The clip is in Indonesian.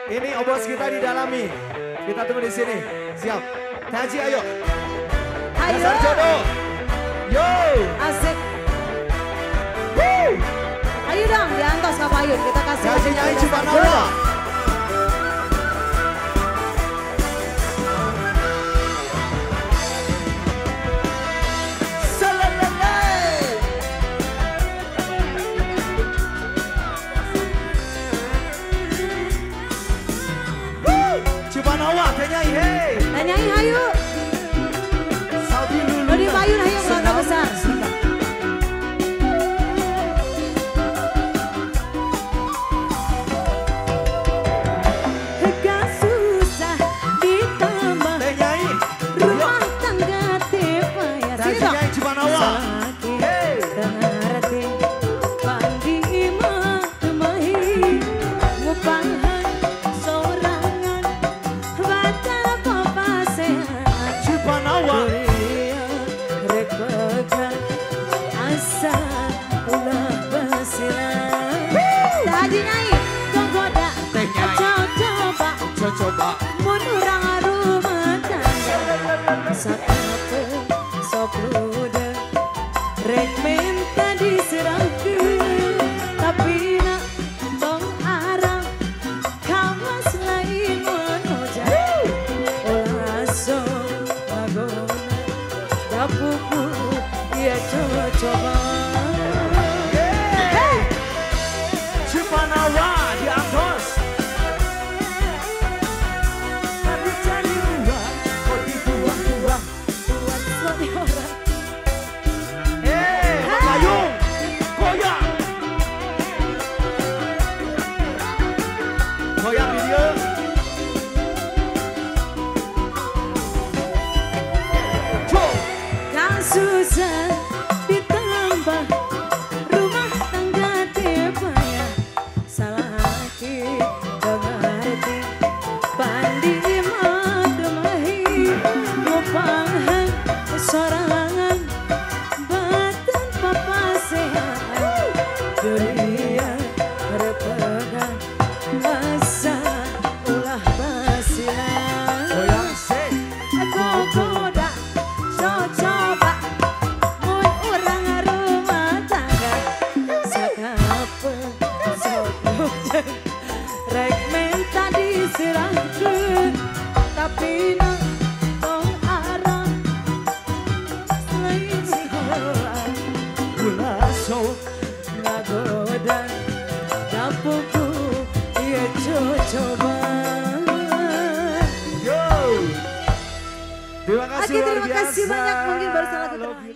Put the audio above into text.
Ini obos kita didalami. Kita tunggu di sini. Siap. Haji ayo. Ayo. Dasar jodoh. Yo. Asik. Woo. Ayo dong, diantos Kak Payun. Kita kasih Haji lagu nyanyi Dasar Cipanawa. Jodoh. Cipanawa, nyanyi hey. Nyanyi hayu. Saudi lulu. Dodi Payun hayu keluarga besar. Gak susah ditambah rumah tangga tipe ya. Sini dong. Nyanyi Cipanawa. Hey. Tengarati pandi imah temahi ngupahan sorangan batal papasehan Cipanawa. rek pegang asa ulah basilan tadi nyai gogoda coba Coba. mun urang rumah tangga sakape sok luda rek minta diserahkeun tapi nak tong arang kawas lain menoja olaso magona dapuku ya coba Hey. Cipanawa di atas. Tapi cari uang, kok dibuang-buang. buat suami orang Payung, goyang. Goyang di dia. Coba. kan susah ditambah rumah tangga tepaya salah hati dengarti pandi mah temahi ngupahan sorangan badan papasehan dunia repegang asa ulah basilan Goyang sih. gogoda coba mun urang rumah tangga sakape sok rek minta diserahkeun tapi nak tong arang lain sekolah Gulaso. ngagoda dapuku ieu coba. Yo. Terima kasih Oke, luar terima biasa. kasih banyak. Mungkin baru salah Love you.